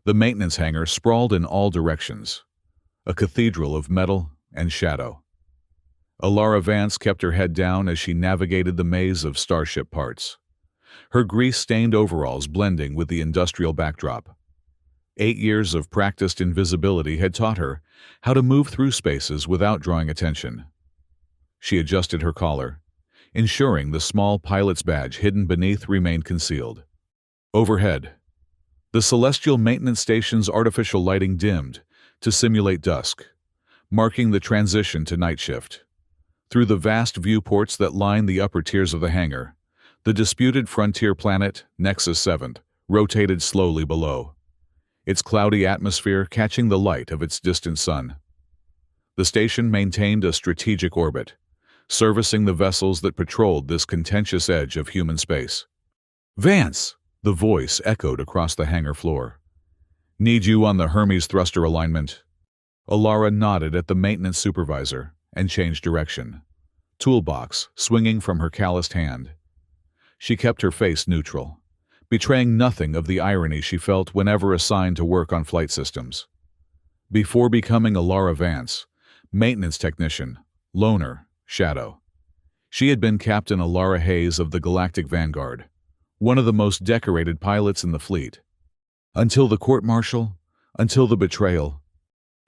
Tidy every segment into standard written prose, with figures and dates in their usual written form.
The maintenance hangar sprawled in all directions, a cathedral of metal and shadow. Alara Vance kept her head down as she navigated the maze of Starship parts, her grease-stained overalls blending with the industrial backdrop. 8 years of practiced invisibility had taught her how to move through spaces without drawing attention. She adjusted her collar, ensuring the small pilot's badge hidden beneath remained concealed. Overhead, the celestial maintenance station's artificial lighting dimmed to simulate dusk, marking the transition to night shift. Through the vast viewports that line the upper tiers of the hangar, the disputed frontier planet, Nexus 7, rotated slowly below, its cloudy atmosphere catching the light of its distant sun. The station maintained a strategic orbit, servicing the vessels that patrolled this contentious edge of human space. "Vance!" the voice echoed across the hangar floor. "Need you on the Hermes thruster alignment." Alara nodded at the maintenance supervisor and changed direction, toolbox swinging from her calloused hand. She kept her face neutral, betraying nothing of the irony she felt whenever assigned to work on flight systems. Before becoming Alara Vance, maintenance technician, loner, shadow, she had been Captain Alara Hayes of the Galactic Vanguard, one of the most decorated pilots in the fleet. Until the court-martial, until the betrayal.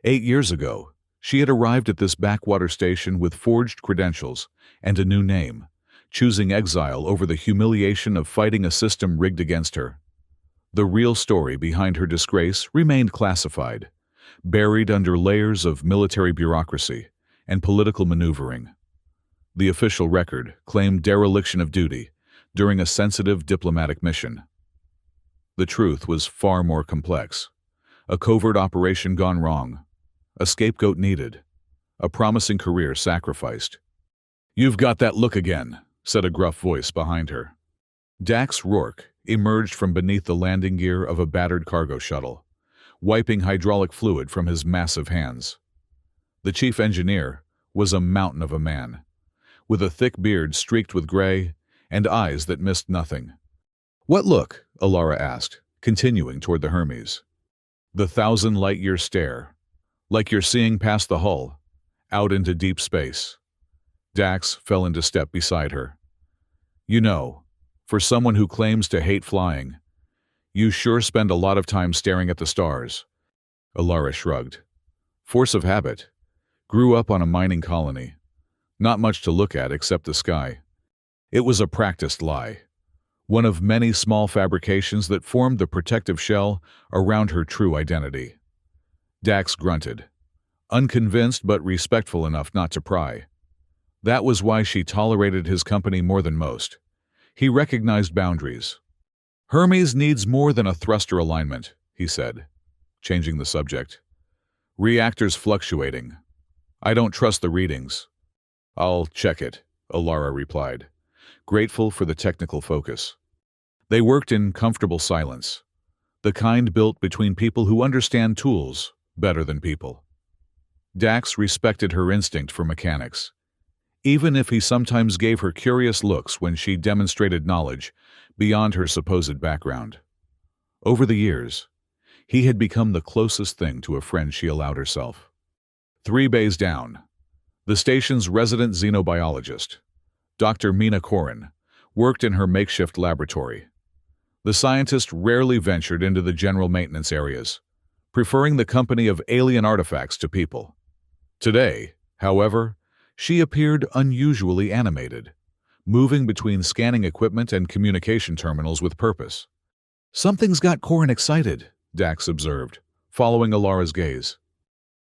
8 years ago, she had arrived at this backwater station with forged credentials and a new name, choosing exile over the humiliation of fighting a system rigged against her. The real story behind her disgrace remained classified, buried under layers of military bureaucracy and political maneuvering. The official record claimed dereliction of duty during a sensitive diplomatic mission. The truth was far more complex. A covert operation gone wrong, a scapegoat needed, a promising career sacrificed. "You've got that look again," said a gruff voice behind her. Dax Rourke emerged from beneath the landing gear of a battered cargo shuttle, wiping hydraulic fluid from his massive hands. The chief engineer was a mountain of a man, with a thick beard streaked with gray and eyes that missed nothing. "What look?" Alara asked, continuing toward the Hermes. "The 1,000-light-year stare, like you're seeing past the hull, out into deep space." Dax fell into step beside her. "You know, for someone who claims to hate flying, you sure spend a lot of time staring at the stars." Alara shrugged. "Force of habit. Grew up on a mining colony. Not much to look at except the sky." It was a practiced lie, one of many small fabrications that formed the protective shell around her true identity. Dax grunted, unconvinced but respectful enough not to pry. That was why she tolerated his company more than most. He recognized boundaries. "Hermes needs more than a thruster alignment," he said, changing the subject. "Reactors fluctuating. I don't trust the readings." "I'll check it," Alara replied, grateful for the technical focus. They worked in comfortable silence, the kind built between people who understand tools better than people. Dax respected her instinct for mechanics, even if he sometimes gave her curious looks when she demonstrated knowledge beyond her supposed background. Over the years, he had become the closest thing to a friend she allowed herself. 3 bays down, the station's resident xenobiologist, Dr. Mina Korin, worked in her makeshift laboratory. The scientist rarely ventured into the general maintenance areas, preferring the company of alien artifacts to people. Today, however, she appeared unusually animated, moving between scanning equipment and communication terminals with purpose. "Something's got Korin excited," Dax observed, following Alara's gaze.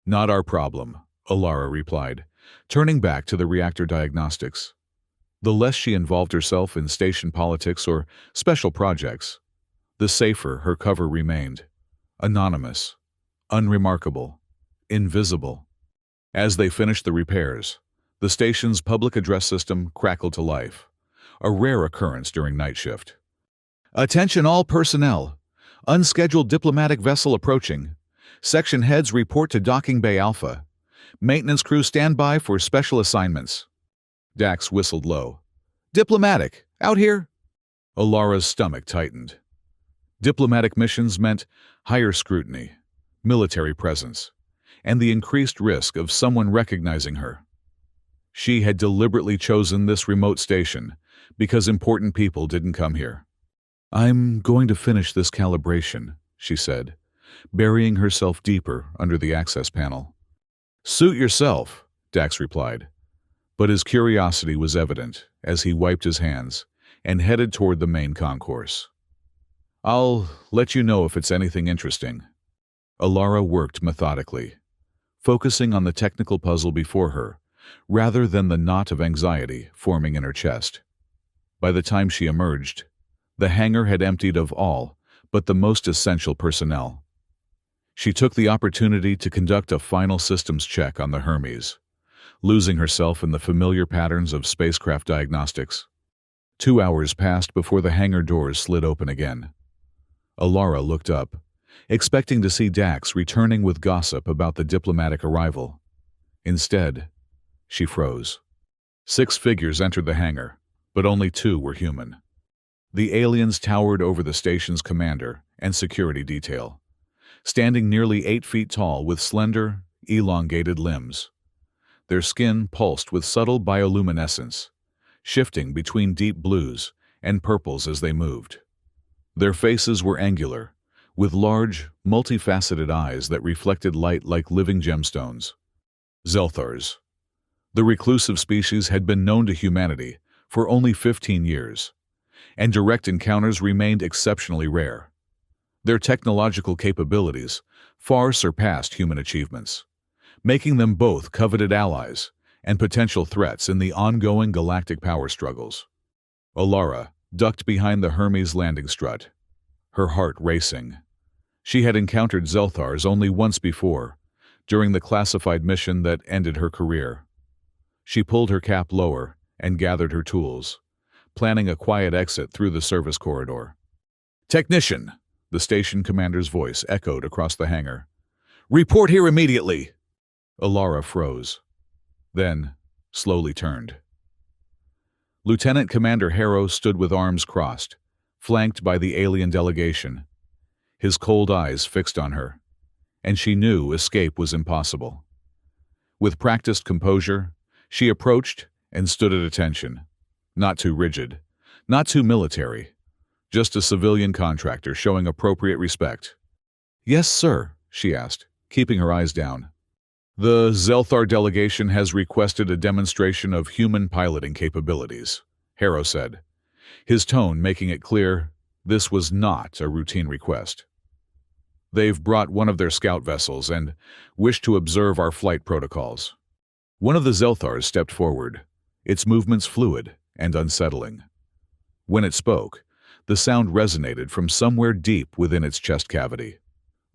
"Not our problem," Alara replied, turning back to the reactor diagnostics. The less she involved herself in station politics or special projects, the safer her cover remained. Anonymous, unremarkable, invisible. As they finished the repairs, the station's public address system crackled to life, a rare occurrence during night shift. "Attention all personnel. Unscheduled diplomatic vessel approaching. Section heads report to Docking Bay Alpha. Maintenance crew stand by for special assignments." Dax whistled low. "Diplomatic, out here?" Alara's stomach tightened. Diplomatic missions meant higher scrutiny, military presence, and the increased risk of someone recognizing her. She had deliberately chosen this remote station because important people didn't come here. "I'm going to finish this calibration," she said, burying herself deeper under the access panel. "Suit yourself," Dax replied, but his curiosity was evident as he wiped his hands and headed toward the main concourse. "I'll let you know if it's anything interesting." Alara worked methodically, focusing on the technical puzzle before her, rather than the knot of anxiety forming in her chest. By the time she emerged, the hangar had emptied of all but the most essential personnel. She took the opportunity to conduct a final systems check on the Hermes, losing herself in the familiar patterns of spacecraft diagnostics. 2 hours passed before the hangar doors slid open again. Alara looked up, expecting to see Dax returning with gossip about the diplomatic arrival. Instead, she froze. 6 figures entered the hangar, but only 2 were human. The aliens towered over the station's commander and security detail, standing nearly 8 feet tall with slender, elongated limbs. Their skin pulsed with subtle bioluminescence, shifting between deep blues and purples as they moved. Their faces were angular, with large, multifaceted eyes that reflected light like living gemstones. Zelthars. The reclusive species had been known to humanity for only 15 years, and direct encounters remained exceptionally rare. Their technological capabilities far surpassed human achievements, making them both coveted allies and potential threats in the ongoing galactic power struggles. Alara ducked behind the Hermes landing strut, her heart racing. She had encountered Zelthars only once before, during the classified mission that ended her career. She pulled her cap lower and gathered her tools, planning a quiet exit through the service corridor. "Technician!" The station commander's voice echoed across the hangar. "Report here immediately!" Alara froze, then slowly turned. Lieutenant Commander Harrow stood with arms crossed, flanked by the alien delegation, his cold eyes fixed on her, and she knew escape was impossible. With practiced composure, she approached and stood at attention, not too rigid, not too military, just a civilian contractor showing appropriate respect. "Yes, sir," she asked, keeping her eyes down. "The Zelthar delegation has requested a demonstration of human piloting capabilities," Harrow said, his tone making it clear this was not a routine request. "They've brought one of their scout vessels and wish to observe our flight protocols." One of the Zelthars stepped forward, its movements fluid and unsettling. When it spoke, the sound resonated from somewhere deep within its chest cavity,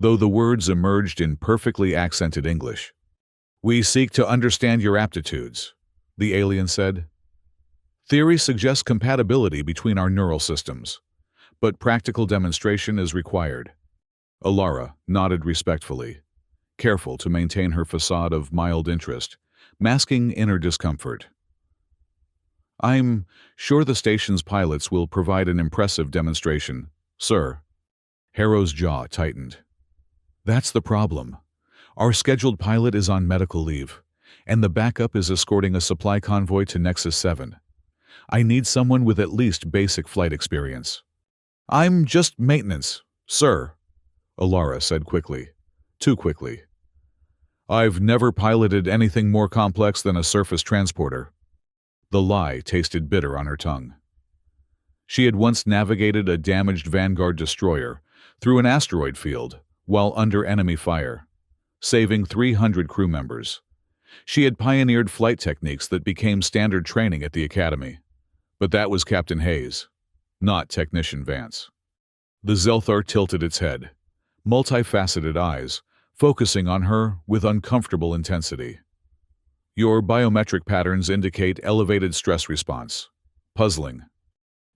though the words emerged in perfectly accented English. "We seek to understand your aptitudes," the alien said. "Theory suggests compatibility between our neural systems, but practical demonstration is required." Alara nodded respectfully, careful to maintain her facade of mild interest, masking inner discomfort. "I'm sure the station's pilots will provide an impressive demonstration, sir." Harrow's jaw tightened. "That's the problem. Our scheduled pilot is on medical leave, and the backup is escorting a supply convoy to Nexus 7. I need someone with at least basic flight experience." "I'm just maintenance, sir," Alara said quickly. Too quickly. "I've never piloted anything more complex than a surface transporter." The lie tasted bitter on her tongue. She had once navigated a damaged Vanguard destroyer through an asteroid field while under enemy fire, saving 300 crew members. She had pioneered flight techniques that became standard training at the Academy. But that was Captain Hayes, not Technician Vance. The Zelthar tilted its head, multifaceted eyes, focusing on her with uncomfortable intensity. "Your biometric patterns indicate elevated stress response. Puzzling."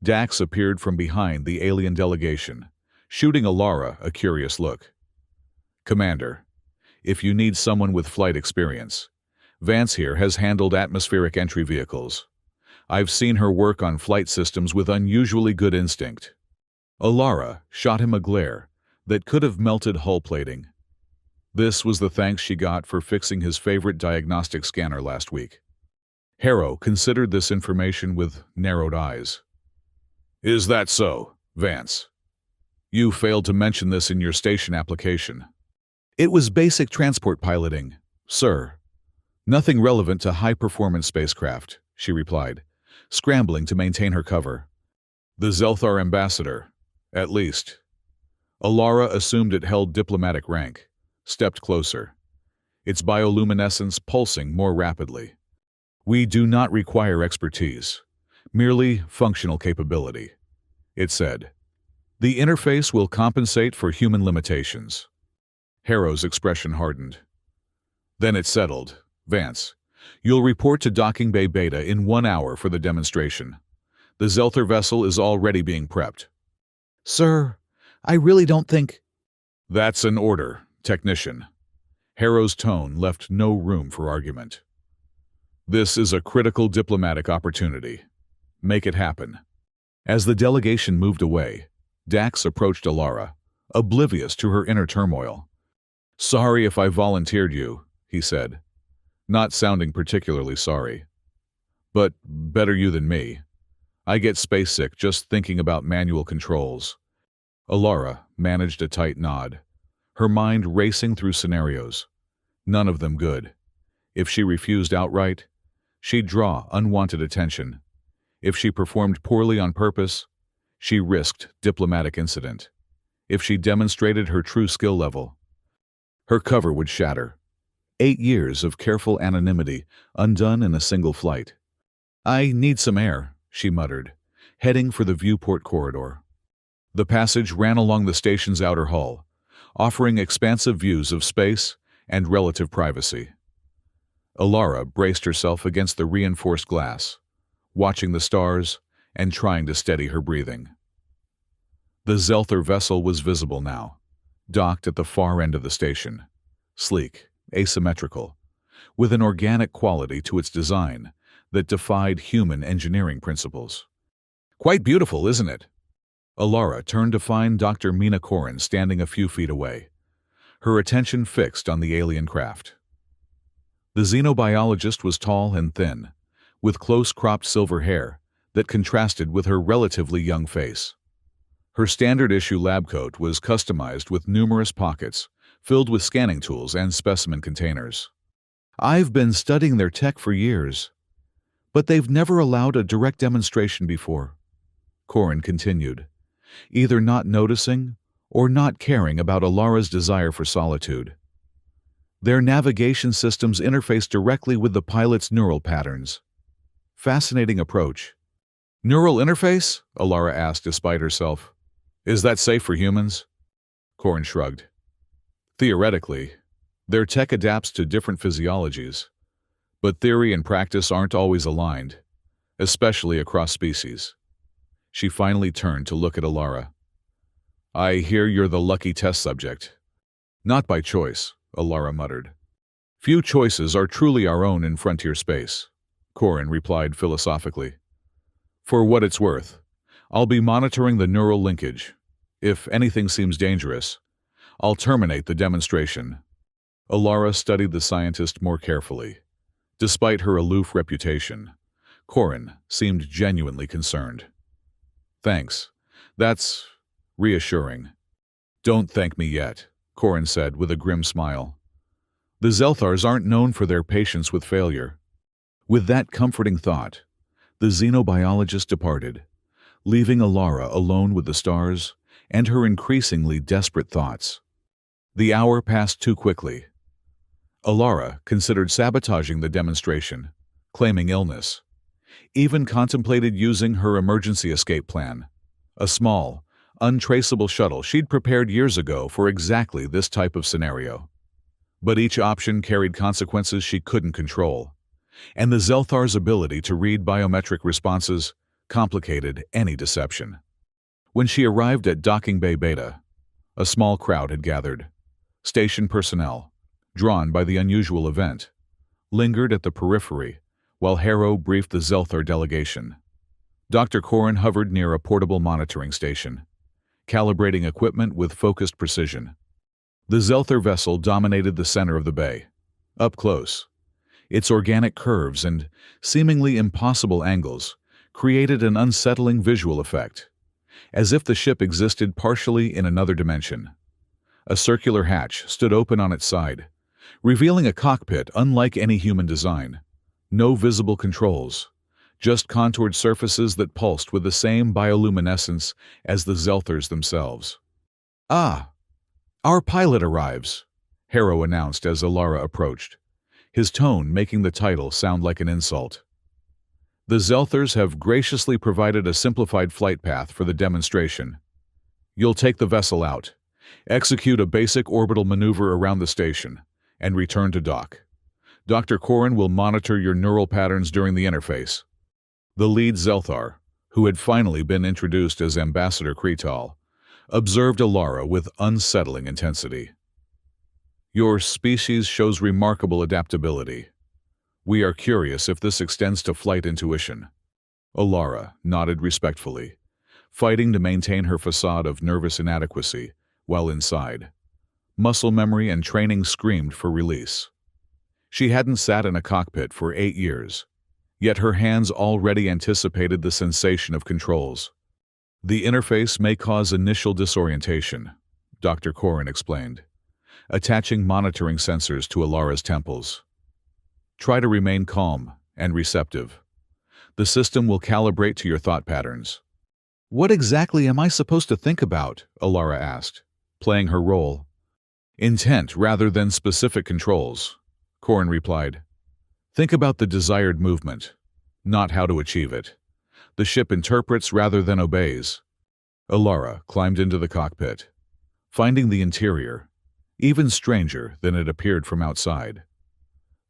Dax appeared from behind the alien delegation, shooting Alara a curious look. "Commander, if you need someone with flight experience, Vance here has handled atmospheric entry vehicles. I've seen her work on flight systems with unusually good instinct." Alara shot him a glare that could have melted hull plating. This was the thanks she got for fixing his favorite diagnostic scanner last week. Harrow considered this information with narrowed eyes. "Is that so, Vance? You failed to mention this in your station application." "It was basic transport piloting, sir. Nothing relevant to high-performance spacecraft," she replied, scrambling to maintain her cover. "The Zelthar ambassador, at least." Alara assumed it held diplomatic rank, stepped closer, its bioluminescence pulsing more rapidly. "We do not require expertise, merely functional capability," it said. "The interface will compensate for human limitations." Harrow's expression hardened. Then it settled. "Vance, you'll report to Docking Bay Beta in 1 hour for the demonstration. The Zelthar vessel is already being prepped." "Sir, I really don't think—" "That's an order, technician." Harrow's tone left no room for argument. "This is a critical diplomatic opportunity. Make it happen." As the delegation moved away, Dax approached Alara, oblivious to her inner turmoil. "Sorry if I volunteered you," he said, not sounding particularly sorry. "But better you than me. I get space sick just thinking about manual controls." Alara managed a tight nod, her mind racing through scenarios. None of them good. If she refused outright, she'd draw unwanted attention. If she performed poorly on purpose, she risked diplomatic incident. If she demonstrated her true skill level, her cover would shatter. 8 years of careful anonymity undone in a single flight. "I need some air," she muttered, heading for the viewport corridor. The passage ran along the station's outer hull, offering expansive views of space and relative privacy. Alara braced herself against the reinforced glass, watching the stars and trying to steady her breathing. The Zelthar vessel was visible now, docked at the far end of the station, sleek, asymmetrical, with an organic quality to its design that defied human engineering principles. "Quite beautiful, isn't it?" Alara turned to find Dr. Mina Koren standing a few feet away, her attention fixed on the alien craft. The xenobiologist was tall and thin, with close-cropped silver hair that contrasted with her relatively young face. Her standard-issue lab coat was customized with numerous pockets filled with scanning tools and specimen containers. "I've been studying their tech for years, but they've never allowed a direct demonstration before," Koren continued, either not noticing or not caring about Alara's desire for solitude. "Their navigation systems interface directly with the pilot's neural patterns." Fascinating approach. "Neural interface?" Alara asked despite herself. "Is that safe for humans?" Koren shrugged. "Theoretically, their tech adapts to different physiologies, but theory and practice aren't always aligned, especially across species." She finally turned to look at Alara. "I hear you're the lucky test subject." "Not by choice," Alara muttered. "Few choices are truly our own in frontier space," Koren replied philosophically. "For what it's worth, I'll be monitoring the neural linkage. If anything seems dangerous, I'll terminate the demonstration." Alara studied the scientist more carefully. Despite her aloof reputation, Koren seemed genuinely concerned. "Thanks. That's reassuring." "Don't thank me yet," Koren said with a grim smile. "The Zelthars aren't known for their patience with failure." With that comforting thought, the xenobiologist departed, leaving Alara alone with the stars and her increasingly desperate thoughts. The hour passed too quickly. Alara considered sabotaging the demonstration, claiming illness. Even contemplated using her emergency escape plan, a small, untraceable shuttle she'd prepared years ago for exactly this type of scenario. But each option carried consequences she couldn't control, and the Zelthar's ability to read biometric responses complicated any deception. When she arrived at Docking Bay Beta, a small crowd had gathered. Station personnel, drawn by the unusual event, lingered at the periphery while Harrow briefed the Zelthar delegation. Dr. Koren hovered near a portable monitoring station, calibrating equipment with focused precision. The Zelther vessel dominated the center of the bay. Up close, its organic curves and seemingly impossible angles created an unsettling visual effect, as if the ship existed partially in another dimension. A circular hatch stood open on its side, revealing a cockpit unlike any human design. No visible controls, just contoured surfaces that pulsed with the same bioluminescence as the Zelthers themselves. "Ah, our pilot arrives," Harrow announced as Alara approached, his tone making the title sound like an insult. "The Zelthers have graciously provided a simplified flight path for the demonstration. You'll take the vessel out, execute a basic orbital maneuver around the station, and return to dock. Dr. Corrin will monitor your neural patterns during the interface." The lead Zelthar, who had finally been introduced as Ambassador Kretal, observed Alara with unsettling intensity. "Your species shows remarkable adaptability. We are curious if this extends to flight intuition." Alara nodded respectfully, fighting to maintain her facade of nervous inadequacy while inside. Muscle memory and training screamed for release. She hadn't sat in a cockpit for 8 years, yet her hands already anticipated the sensation of controls. "The interface may cause initial disorientation," Dr. Corrin explained, attaching monitoring sensors to Alara's temples. "Try to remain calm and receptive. The system will calibrate to your thought patterns." "What exactly am I supposed to think about?" Alara asked, playing her role. "Intent rather than specific controls," Corrin replied. "Think about the desired movement, not how to achieve it. The ship interprets rather than obeys." Alara climbed into the cockpit, finding the interior even stranger than it appeared from outside.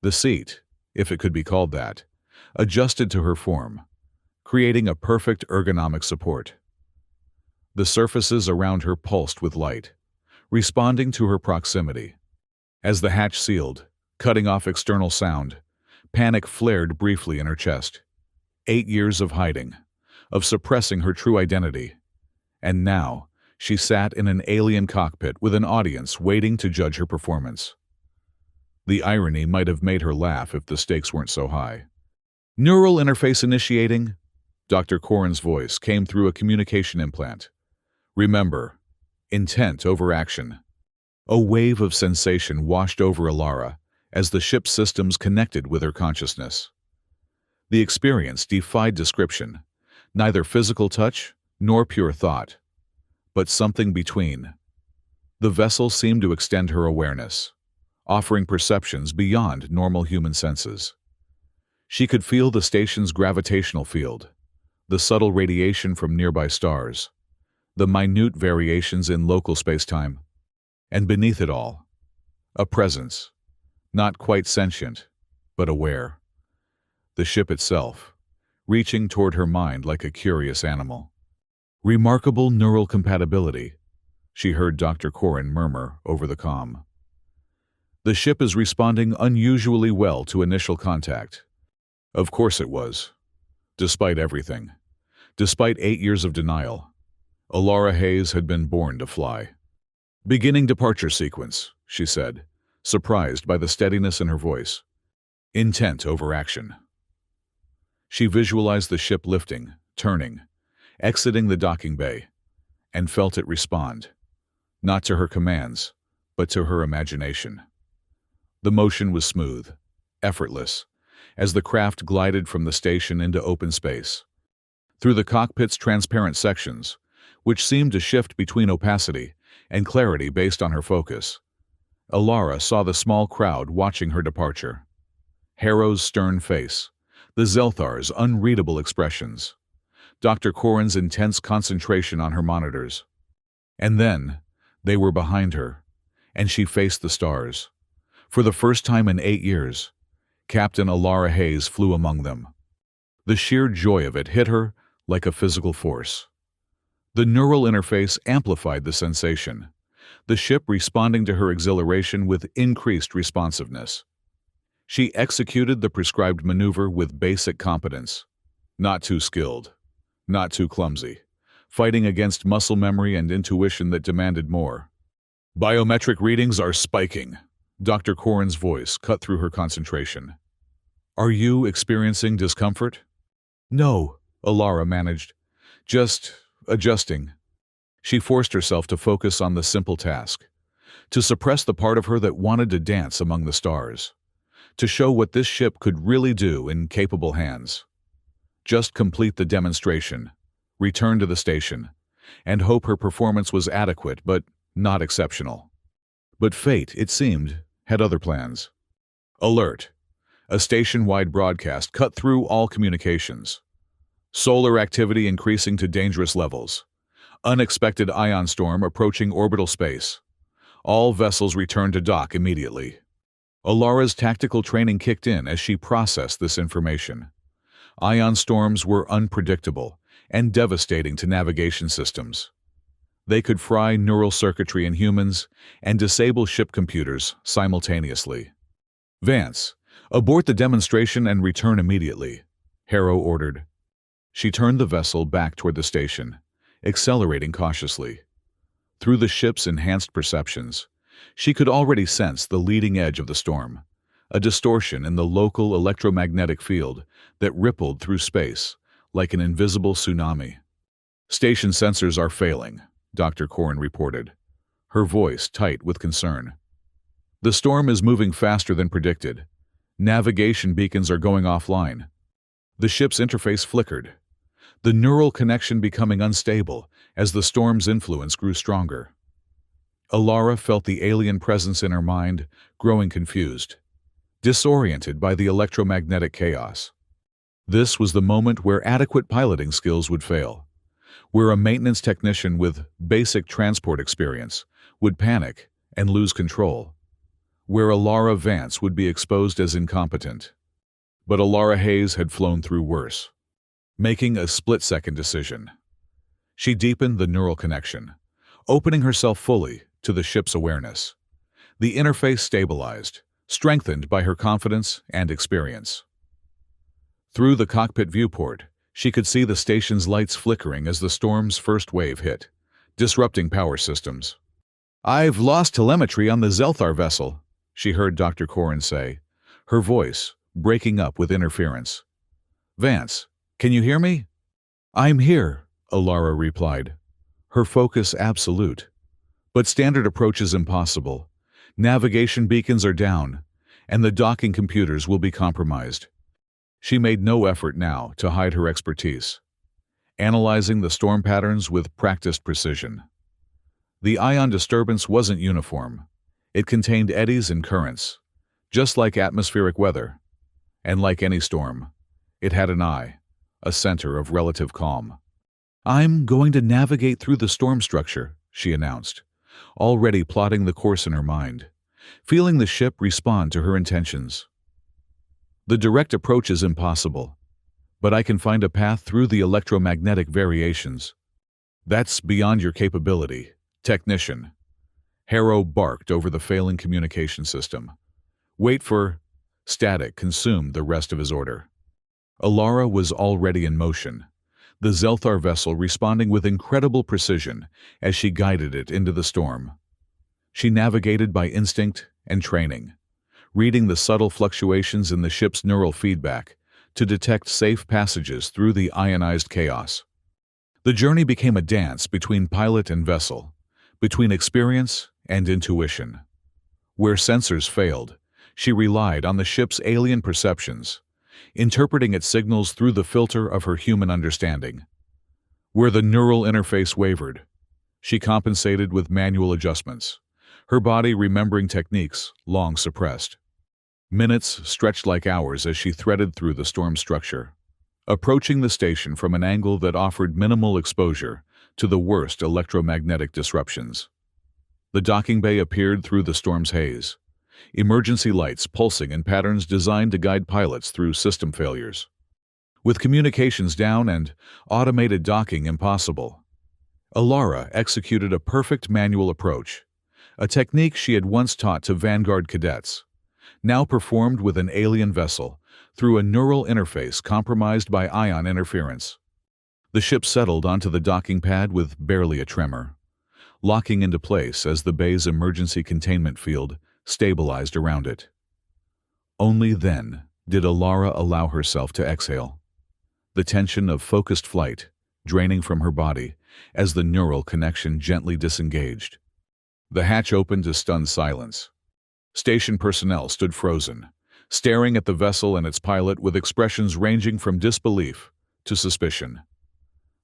The seat, if it could be called that, adjusted to her form, creating a perfect ergonomic support. The surfaces around her pulsed with light, responding to her proximity. As the hatch sealed, cutting off external sound, panic flared briefly in her chest. 8 years of hiding, of suppressing her true identity. And now, she sat in an alien cockpit with an audience waiting to judge her performance. The irony might have made her laugh if the stakes weren't so high. "Neural interface initiating," Dr. Corrin's voice came through a communication implant. "Remember, intent over action." A wave of sensation washed over Alara as the ship's systems connected with her consciousness. The experience defied description, neither physical touch nor pure thought, but something between. The vessel seemed to extend her awareness, offering perceptions beyond normal human senses. She could feel the station's gravitational field, the subtle radiation from nearby stars, the minute variations in local spacetime, and beneath it all, a presence, not quite sentient, but aware. The ship itself, reaching toward her mind like a curious animal. "Remarkable neural compatibility," she heard Dr. Corrin murmur over the comm. "The ship is responding unusually well to initial contact." Of course it was. Despite everything, despite 8 years of denial, Alara Hayes had been born to fly. "Beginning departure sequence," she said, surprised by the steadiness in her voice. "Intent over action." She visualized the ship lifting, turning, exiting the docking bay, and felt it respond, not to her commands, but to her imagination. The motion was smooth, effortless, as the craft glided from the station into open space. Through the cockpit's transparent sections, which seemed to shift between opacity and clarity based on her focus, Alara saw the small crowd watching her departure. Harrow's stern face, the Zelthar's unreadable expressions, Dr. Corrin's intense concentration on her monitors. And then, they were behind her, and she faced the stars. For the first time in 8 years, Captain Alara Hayes flew among them. The sheer joy of it hit her like a physical force. The neural interface amplified the sensation, the ship responding to her exhilaration with increased responsiveness. She executed the prescribed maneuver with basic competence, not too skilled, not too clumsy, fighting against muscle memory and intuition that demanded more. Biometric readings are spiking. Dr. Corin's voice cut through her concentration. Are you experiencing discomfort? No, Alara managed. Just adjusting. She forced herself to focus on the simple task. To suppress the part of her that wanted to dance among the stars. To show what this ship could really do in capable hands. Just complete the demonstration, return to the station, and hope her performance was adequate but not exceptional. But fate, it seemed, had other plans. Alert! A station-wide broadcast cut through all communications. Solar activity increasing to dangerous levels. Unexpected ion storm approaching orbital space. All vessels returned to dock immediately. Alara's tactical training kicked in as she processed this information. Ion storms were unpredictable and devastating to navigation systems. They could fry neural circuitry in humans and disable ship computers simultaneously. Vance, abort the demonstration and return immediately, Harrow ordered. She turned the vessel back toward the station, accelerating cautiously. Through the ship's enhanced perceptions, she could already sense the leading edge of the storm, a distortion in the local electromagnetic field that rippled through space like an invisible tsunami. Station sensors are failing, Dr. Corin reported, her voice tight with concern. The storm is moving faster than predicted. Navigation beacons are going offline. The ship's interface flickered, the neural connection becoming unstable as the storm's influence grew stronger. Alara felt the alien presence in her mind growing confused, disoriented by the electromagnetic chaos. This was the moment where adequate piloting skills would fail, where a maintenance technician with basic transport experience would panic and lose control, where Alara Vance would be exposed as incompetent. But Alara Hayes had flown through worse, making a split-second decision. She deepened the neural connection, opening herself fully to the ship's awareness. The interface stabilized, strengthened by her confidence and experience. Through the cockpit viewport, she could see the station's lights flickering as the storm's first wave hit, disrupting power systems. "I've lost telemetry on the Zelthar vessel," she heard Dr. Corin say, her voice breaking up with interference. "Vance, can you hear me?" "I'm here," Alara replied, her focus absolute. "But standard approach is impossible. Navigation beacons are down, and the docking computers will be compromised." She made no effort now to hide her expertise, analyzing the storm patterns with practiced precision. The ion disturbance wasn't uniform. It contained eddies and currents, just like atmospheric weather. And like any storm, it had an eye, a center of relative calm. "I'm going to navigate through the storm structure," she announced, already plotting the course in her mind, feeling the ship respond to her intentions. "The direct approach is impossible, but I can find a path through the electromagnetic variations." "That's beyond your capability, technician." Harrow barked over the failing communication system. "Wait for—" Static consumed the rest of his order. Alara was already in motion, the Zelthar vessel responding with incredible precision as she guided it into the storm. She navigated by instinct and training, reading the subtle fluctuations in the ship's neural feedback to detect safe passages through the ionized chaos. The journey became a dance between pilot and vessel, between experience and intuition. Where sensors failed, she relied on the ship's alien perceptions, interpreting its signals through the filter of her human understanding. Where the neural interface wavered, she compensated with manual adjustments, her body remembering techniques long suppressed. Minutes stretched like hours as she threaded through the storm structure, approaching the station from an angle that offered minimal exposure to the worst electromagnetic disruptions. The docking bay appeared through the storm's haze, emergency lights pulsing in patterns designed to guide pilots through system failures. With communications down and automated docking impossible, Alara executed a perfect manual approach, a technique she had once taught to Vanguard cadets, now performed with an alien vessel through a neural interface compromised by ion interference. The ship settled onto the docking pad with barely a tremor, locking into place as the bay's emergency containment field stabilized around it. Only then did Alara allow herself to exhale, the tension of focused flight draining from her body as the neural connection gently disengaged. The hatch opened to stunned silence. Station personnel stood frozen, staring at the vessel and its pilot with expressions ranging from disbelief to suspicion.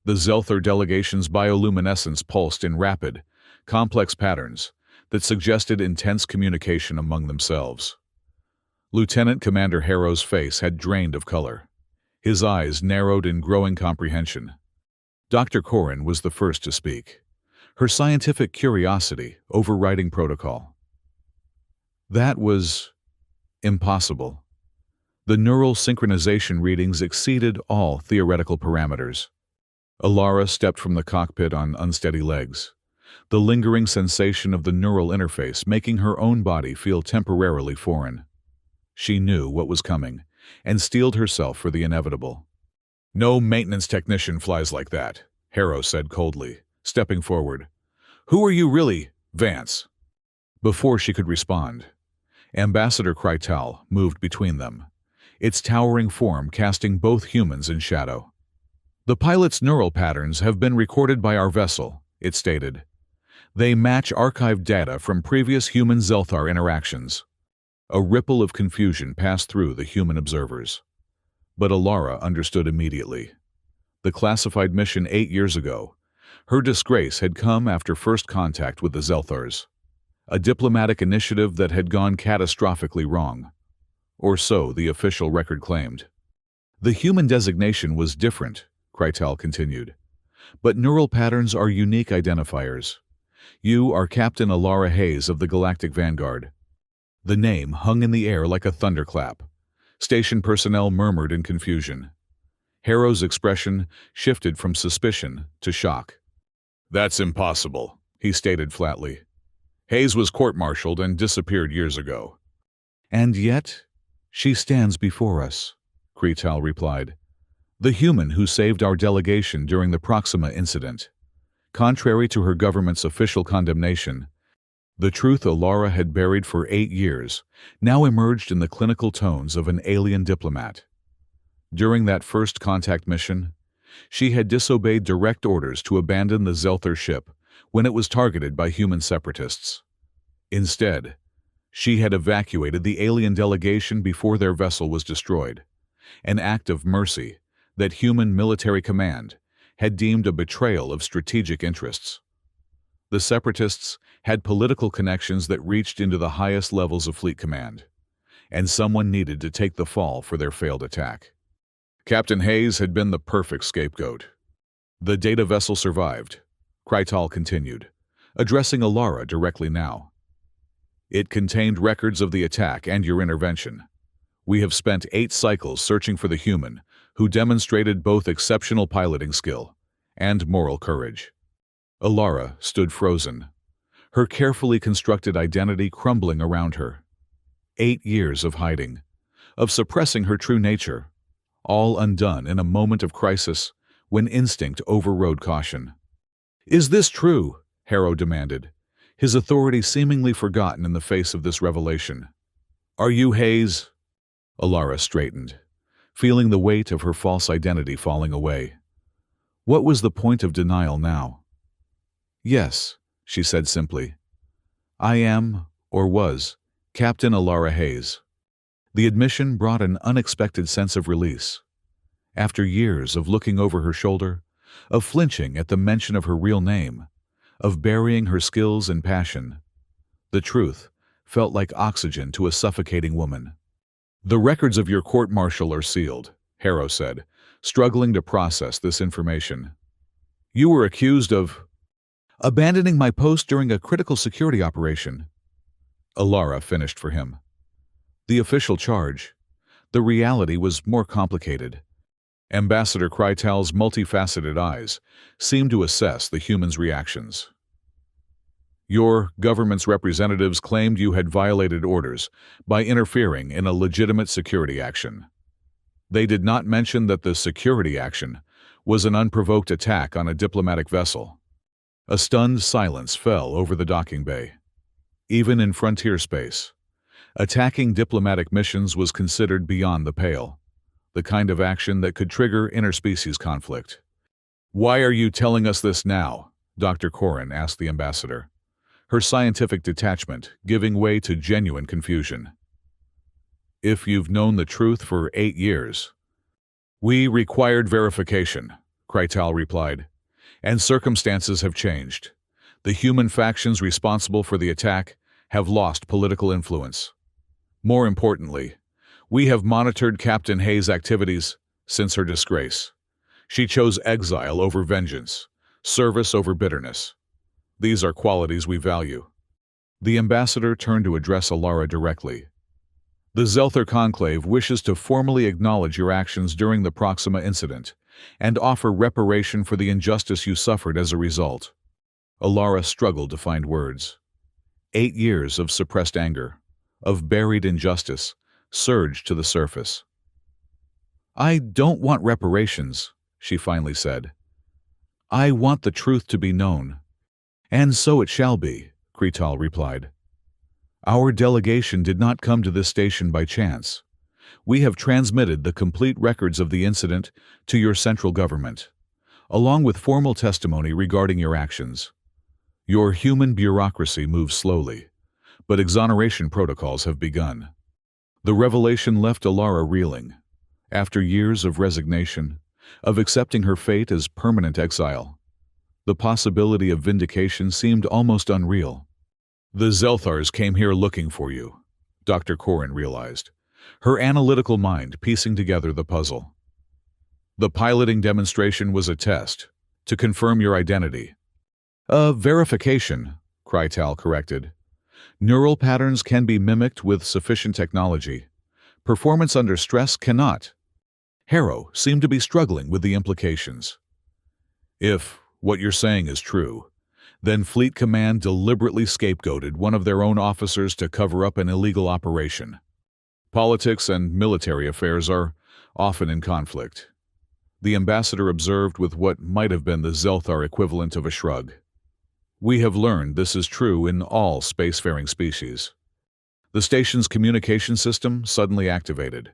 The Zelthar delegation's bioluminescence pulsed in rapid, complex patterns that suggested intense communication among themselves. Lieutenant Commander Harrow's face had drained of color. His eyes narrowed in growing comprehension. Dr. Corrin was the first to speak, her scientific curiosity overriding protocol. That was impossible. The neural synchronization readings exceeded all theoretical parameters. Alara stepped from the cockpit on unsteady legs, the lingering sensation of the neural interface making her own body feel temporarily foreign. She knew what was coming and steeled herself for the inevitable. "No maintenance technician flies like that," Harrow said coldly, stepping forward. "Who are you really, Vance?" Before she could respond, Ambassador Krytal moved between them, its towering form casting both humans in shadow. "The pilot's neural patterns have been recorded by our vessel," it stated. "They match archived data from previous human-Zelthar interactions." A ripple of confusion passed through the human observers. But Alara understood immediately. The classified mission 8 years ago, her disgrace had come after first contact with the Zelthars, a diplomatic initiative that had gone catastrophically wrong. Or so the official record claimed. "The human designation was different," Krytal continued. "But neural patterns are unique identifiers. You are Captain Alara Hayes of the Galactic Vanguard." The name hung in the air like a thunderclap. Station personnel murmured in confusion. Harrow's expression shifted from suspicion to shock. "That's impossible," he stated flatly. "Hayes was court-martialed and disappeared years ago." "And yet, she stands before us," Krytal replied. "The human who saved our delegation during the Proxima incident. Contrary to her government's official condemnation, the truth Alara had buried for 8 years now emerged in the clinical tones of an alien diplomat. During that first contact mission, she had disobeyed direct orders to abandon the Zelthar ship when it was targeted by human separatists. Instead, she had evacuated the alien delegation before their vessel was destroyed, an act of mercy that human military command had deemed a betrayal of strategic interests. The separatists had political connections that reached into the highest levels of fleet command, and someone needed to take the fall for their failed attack. Captain Hayes had been the perfect scapegoat. The data vessel survived, Krytal continued, addressing Alara directly now. It contained records of the attack and your intervention. We have spent 8 cycles searching for the human who demonstrated both exceptional piloting skill and moral courage. Alara stood frozen, her carefully constructed identity crumbling around her. 8 years of hiding, of suppressing her true nature, all undone in a moment of crisis when instinct overrode caution. "Is this true?" Harrow demanded, his authority seemingly forgotten in the face of this revelation. "Are you Hayes?" Alara straightened, feeling the weight of her false identity falling away. What was the point of denial now? "Yes," she said simply. "I am, or was, Captain Alara Hayes." The admission brought an unexpected sense of release. After years of looking over her shoulder, of flinching at the mention of her real name, of burying her skills and passion, the truth felt like oxygen to a suffocating woman. "The records of your court-martial are sealed," Harrow said, struggling to process this information. "You were accused of abandoning my post during a critical security operation." Alara finished for him. The official charge. The reality was more complicated. Ambassador Krytal's multifaceted eyes seemed to assess the human's reactions. "Your government's representatives claimed you had violated orders by interfering in a legitimate security action. They did not mention that the security action was an unprovoked attack on a diplomatic vessel. A stunned silence fell over the docking bay. Even in frontier space, attacking diplomatic missions was considered beyond the pale, the kind of action that could trigger interspecies conflict. "Why are you telling us this now?" Dr. Corrin asked the ambassador, her scientific detachment giving way to genuine confusion. "If you've known the truth for 8 years." "We required verification," Krytal replied, "and circumstances have changed. The human factions responsible for the attack have lost political influence. More importantly, we have monitored Captain Hayes' activities since her disgrace. She chose exile over vengeance, service over bitterness. These are qualities we value." The ambassador turned to address Alara directly. "The Zelther Conclave wishes to formally acknowledge your actions during the Proxima incident and offer reparation for the injustice you suffered as a result." Alara struggled to find words. 8 years of suppressed anger, of buried injustice, surged to the surface. "I don't want reparations," she finally said. "I want the truth to be known." "And so it shall be," Krytal replied. "Our delegation did not come to this station by chance. We have transmitted the complete records of the incident to your central government, along with formal testimony regarding your actions. Your human bureaucracy moves slowly, but exoneration protocols have begun." The revelation left Alara reeling. After years of resignation, of accepting her fate as permanent exile, the possibility of vindication seemed almost unreal. "The Zelthars came here looking for you," Dr. Corrin realized, her analytical mind piecing together the puzzle. "The piloting demonstration was a test, to confirm your identity." "A verification," Krytal corrected. "Neural patterns can be mimicked with sufficient technology. Performance under stress cannot." Harrow seemed to be struggling with the implications. "If what you're saying is true, then Fleet Command deliberately scapegoated one of their own officers to cover up an illegal operation. Politics and military affairs are often in conflict." The ambassador observed with what might have been the Zelthar equivalent of a shrug. "We have learned this is true in all spacefaring species." The station's communication system suddenly activated,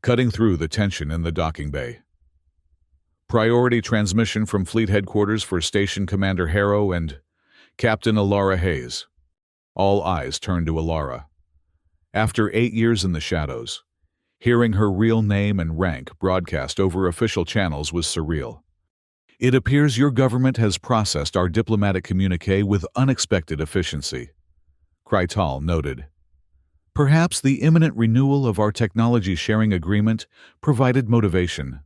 cutting through the tension in the docking bay. "Priority transmission from Fleet Headquarters for Station Commander Harrow and Captain Alara Hayes." All eyes turned to Alara. After 8 years in the shadows, hearing her real name and rank broadcast over official channels was surreal. "It appears your government has processed our diplomatic communique with unexpected efficiency," Krytal noted. "Perhaps the imminent renewal of our technology sharing agreement provided motivation."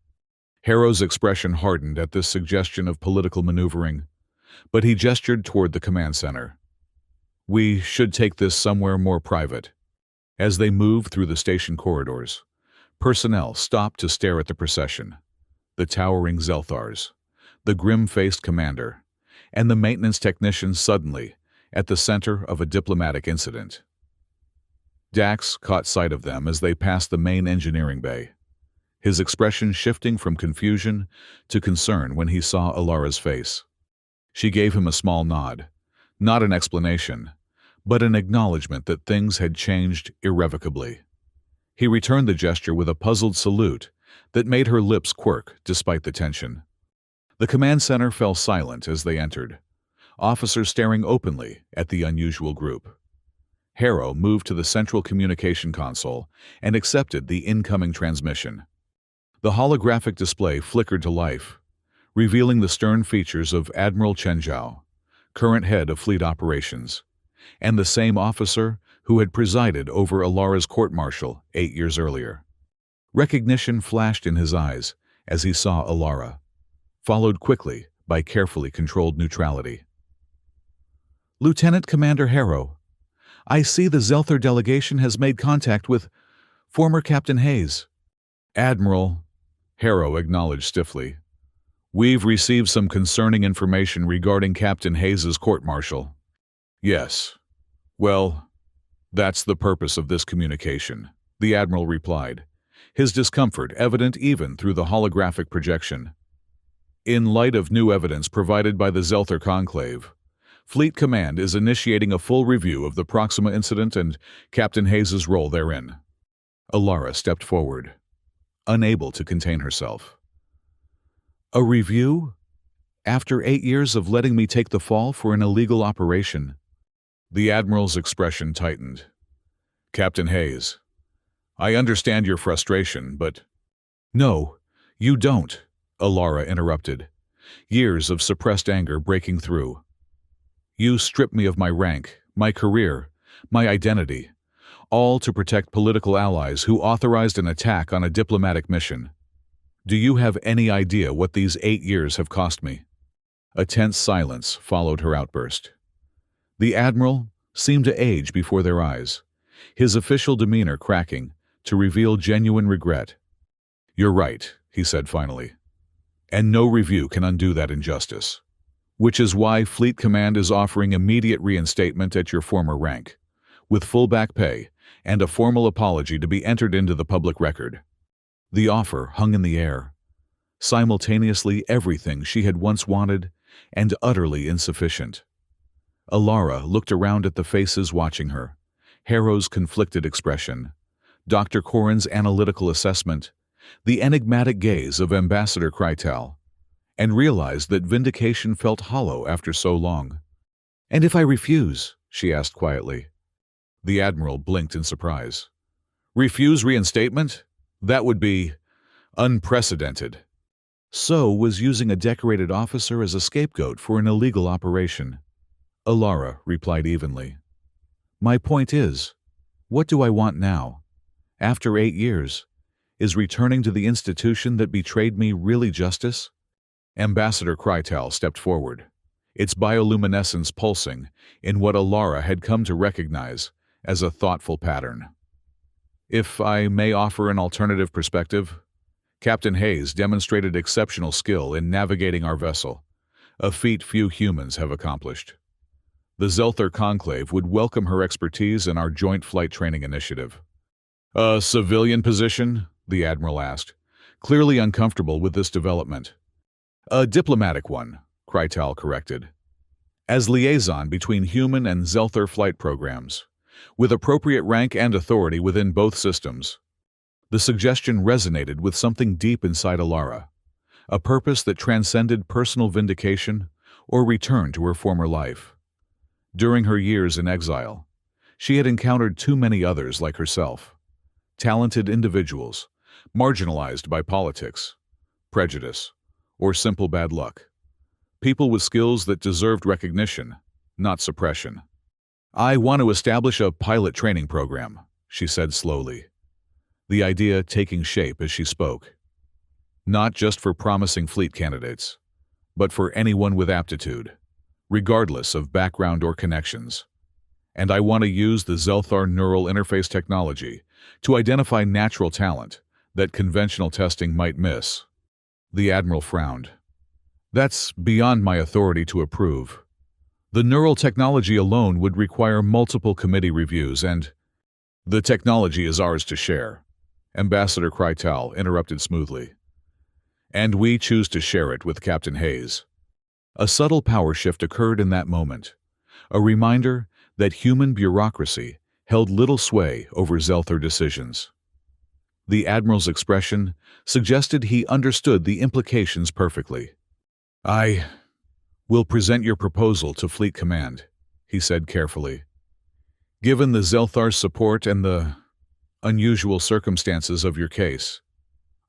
Harrow's expression hardened at this suggestion of political maneuvering, but he gestured toward the command center. "We should take this somewhere more private." As they moved through the station corridors, personnel stopped to stare at the procession. The towering Zelthars, the grim-faced commander, and the maintenance technician suddenly at the center of a diplomatic incident. Dax caught sight of them as they passed the main engineering bay, his expression shifting from confusion to concern when he saw Alara's face. She gave him a small nod, not an explanation, but an acknowledgement that things had changed irrevocably. He returned the gesture with a puzzled salute that made her lips quirk despite the tension. The command center fell silent as they entered, officers staring openly at the unusual group. Harrow moved to the central communication console and accepted the incoming transmission. The holographic display flickered to life, revealing the stern features of Admiral Chen Zhao, current head of fleet operations, and the same officer who had presided over Alara's court-martial 8 years earlier. Recognition flashed in his eyes as he saw Alara, followed quickly by carefully controlled neutrality. "Lieutenant Commander Harrow, I see the Zelther delegation has made contact with former Captain Hayes." "Admiral," Harrow acknowledged stiffly, "we've received some concerning information regarding Captain Hayes's court-martial." "Yes. Well, that's the purpose of this communication," the Admiral replied, his discomfort evident even through the holographic projection. In light of new evidence provided by the Zelther Conclave, Fleet Command is initiating a full review of the Proxima incident and Captain Hayes' role therein. Alara stepped forward, unable to contain herself. A review? After 8 years of letting me take the fall for an illegal operation? The Admiral's expression tightened. Captain Hayes, I understand your frustration, but— No, you don't, Alara interrupted, years of suppressed anger breaking through. You stripped me of my rank, my career, my identity, all to protect political allies who authorized an attack on a diplomatic mission. Do you have any idea what these 8 years have cost me? A tense silence followed her outburst. The Admiral seemed to age before their eyes, his official demeanor cracking to reveal genuine regret. You're right, he said finally. And no review can undo that injustice. Which is why Fleet Command is offering immediate reinstatement at your former rank, with full back pay and a formal apology to be entered into the public record. The offer hung in the air. Simultaneously everything she had once wanted and utterly insufficient. Alara looked around at the faces watching her, Harrow's conflicted expression, Dr. Corrin's analytical assessment, the enigmatic gaze of Ambassador Krytal, and realized that vindication felt hollow after so long. And if I refuse? She asked quietly. The Admiral blinked in surprise. Refuse reinstatement? That would be unprecedented. So was using a decorated officer as a scapegoat for an illegal operation. Alara replied evenly. My point is, what do I want now? After 8 years, is returning to the institution that betrayed me really justice? Ambassador Krytal stepped forward, its bioluminescence pulsing in what Alara had come to recognize as a thoughtful pattern. If I may offer an alternative perspective, Captain Hayes demonstrated exceptional skill in navigating our vessel, a feat few humans have accomplished. The Zelther Conclave would welcome her expertise in our joint flight training initiative. A civilian position? The Admiral asked, clearly uncomfortable with this development. A diplomatic one, Krytal corrected. As liaison between human and Zelther flight programs, with appropriate rank and authority within both systems. The suggestion resonated with something deep inside Alara, a purpose that transcended personal vindication or return to her former life. During her years in exile, she had encountered too many others like herself, talented individuals, marginalized by politics, prejudice, or simple bad luck. People with skills that deserved recognition, not suppression. I want to establish a pilot training program, she said slowly, the idea taking shape as she spoke. Not just for promising fleet candidates, but for anyone with aptitude, regardless of background or connections. And I want to use the Zelthar neural interface technology to identify natural talent that conventional testing might miss. The Admiral frowned. That's beyond my authority to approve. The neural technology alone would require multiple committee reviews and— The technology is ours to share, Ambassador Krytal interrupted smoothly. And we choose to share it with Captain Hayes. A subtle power shift occurred in that moment, a reminder that human bureaucracy held little sway over Zelther decisions. The Admiral's expression suggested he understood the implications perfectly. I will present your proposal to Fleet Command, he said carefully. Given the Zelthar's support and the unusual circumstances of your case,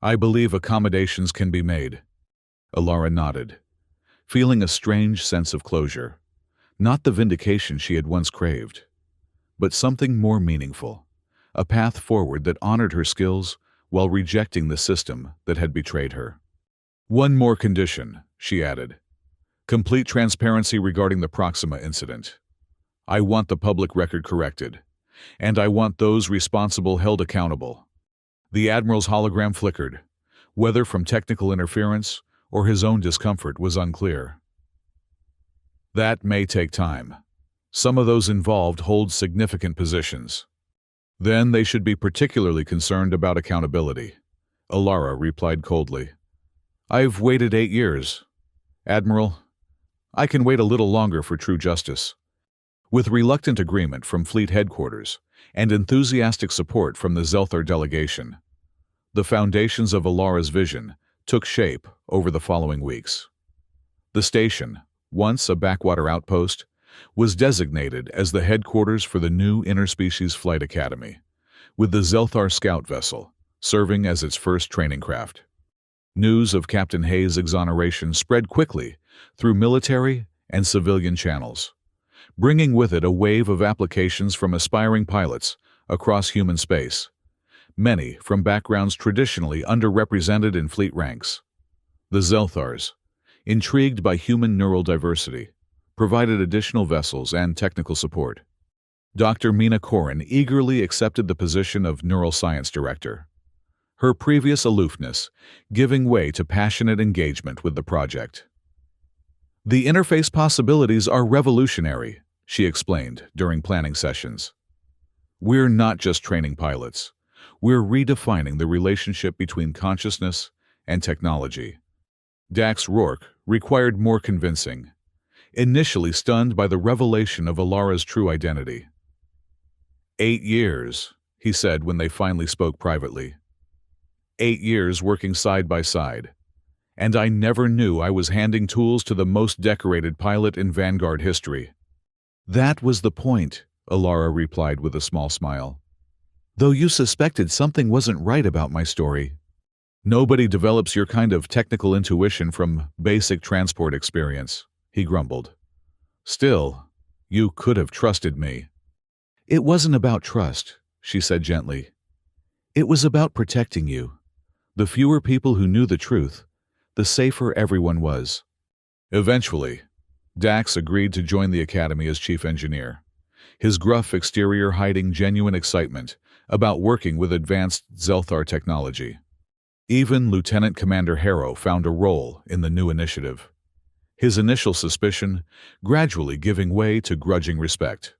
I believe accommodations can be made. Alara nodded, feeling a strange sense of closure, not the vindication she had once craved, but something more meaningful, a path forward that honored her skills while rejecting the system that had betrayed her. One more condition, she added. Complete transparency regarding the Proxima incident. I want the public record corrected, and I want those responsible held accountable. The Admiral's hologram flickered. Whether from technical interference or his own discomfort was unclear. That may take time. Some of those involved hold significant positions. Then they should be particularly concerned about accountability. Alara replied coldly. I've waited 8 years. "Admiral, I can wait a little longer for true justice." With reluctant agreement from fleet headquarters and enthusiastic support from the Zelthar delegation, the foundations of Alara's vision took shape over the following weeks. The station, once a backwater outpost, was designated as the headquarters for the new Interspecies Flight Academy, with the Zelthar scout vessel serving as its first training craft. News of Captain Hayes' exoneration spread quickly through military and civilian channels, bringing with it a wave of applications from aspiring pilots across human space, many from backgrounds traditionally underrepresented in fleet ranks. The Zelthars, intrigued by human neural diversity, provided additional vessels and technical support. Dr. Mina Koren eagerly accepted the position of Neuroscience Director, her previous aloofness giving way to passionate engagement with the project. "The interface possibilities are revolutionary," she explained during planning sessions. "We're not just training pilots. We're redefining the relationship between consciousness and technology." Dax Rourke required more convincing, initially stunned by the revelation of Alara's true identity. 8 years, he said when they finally spoke privately. 8 years working side by side. And I never knew I was handing tools to the most decorated pilot in Vanguard history. "That was the point," Alara replied with a small smile. "Though you suspected something wasn't right about my story. Nobody develops your kind of technical intuition from basic transport experience," he grumbled. "Still, you could have trusted me." "It wasn't about trust," she said gently. "It was about protecting you. The fewer people who knew the truth, the safer everyone was." Eventually, Dax agreed to join the Academy as chief engineer, his gruff exterior hiding genuine excitement about working with advanced Zelthar technology. Even Lieutenant Commander Harrow found a role in the new initiative, his initial suspicion gradually giving way to grudging respect.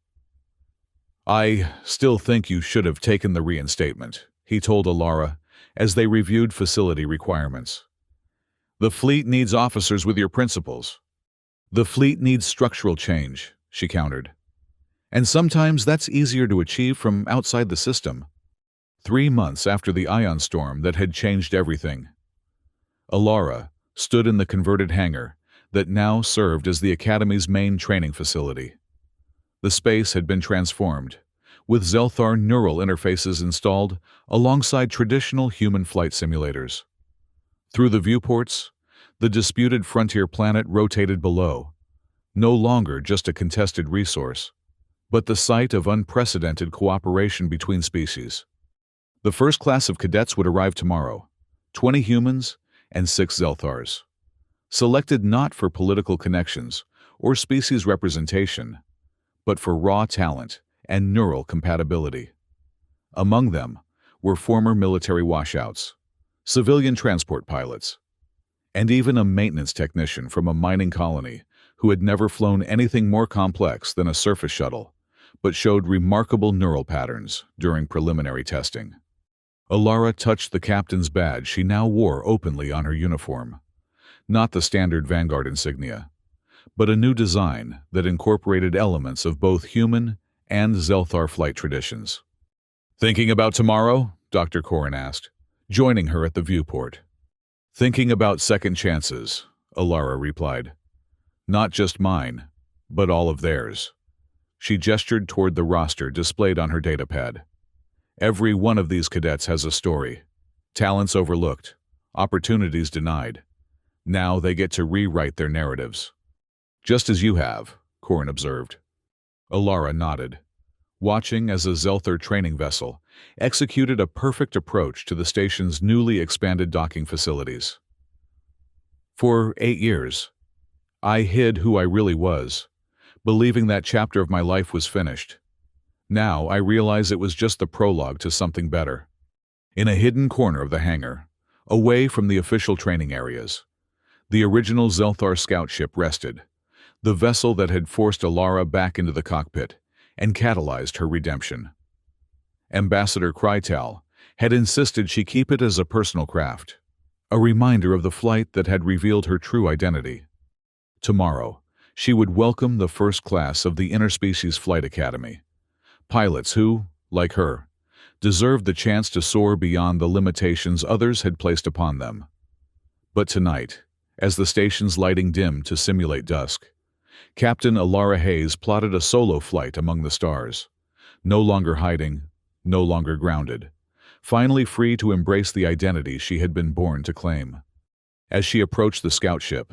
"I still think you should have taken the reinstatement," he told Alara as they reviewed facility requirements. "The fleet needs officers with your principles." "The fleet needs structural change," she countered. "And sometimes that's easier to achieve from outside the system." 3 months after the ion storm that had changed everything, Alara stood in the converted hangar that now served as the Academy's main training facility. The space had been transformed, with Zelthar neural interfaces installed alongside traditional human flight simulators. Through the viewports, the disputed frontier planet rotated below, no longer just a contested resource, but the site of unprecedented cooperation between species. The first class of cadets would arrive tomorrow, 20 humans and 6 Zelthars, selected not for political connections or species representation, but for raw talent and neural compatibility. Among them were former military washouts, civilian transport pilots, and even a maintenance technician from a mining colony who had never flown anything more complex than a surface shuttle, but showed remarkable neural patterns during preliminary testing. Alara touched the captain's badge she now wore openly on her uniform, not the standard Vanguard insignia, but a new design that incorporated elements of both human and Zelthar flight traditions. "Thinking about tomorrow?" Dr. Koren asked, joining her at the viewport. "Thinking about second chances," Alara replied. "Not just mine, but all of theirs." She gestured toward the roster displayed on her datapad. "Every one of these cadets has a story. Talents overlooked, opportunities denied. Now they get to rewrite their narratives." "Just as you have," Koren observed. Alara nodded, watching as a Zelthar training vessel executed a perfect approach to the station's newly expanded docking facilities. "For 8 years, I hid who I really was, believing that chapter of my life was finished. Now I realize it was just the prologue to something better." In a hidden corner of the hangar, away from the official training areas, the original Zelthar scout ship rested, the vessel that had forced Alara back into the cockpit and catalyzed her redemption. Ambassador Krytal had insisted she keep it as a personal craft, a reminder of the flight that had revealed her true identity. Tomorrow, she would welcome the first class of the Interspecies Flight Academy. Pilots who, like her, deserved the chance to soar beyond the limitations others had placed upon them. But tonight, as the station's lighting dimmed to simulate dusk, Captain Alara Hayes plotted a solo flight among the stars, no longer hiding, no longer grounded, finally free to embrace the identity she had been born to claim. As she approached the scout ship,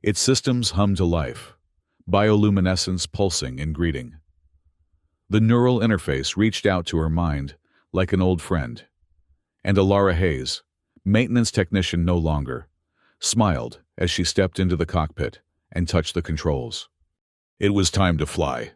its systems hummed to life, bioluminescence pulsing in greeting. The neural interface reached out to her mind like an old friend, and Alara Hayes, maintenance technician no longer, smiled as she stepped into the cockpit and touched the controls. It was time to fly.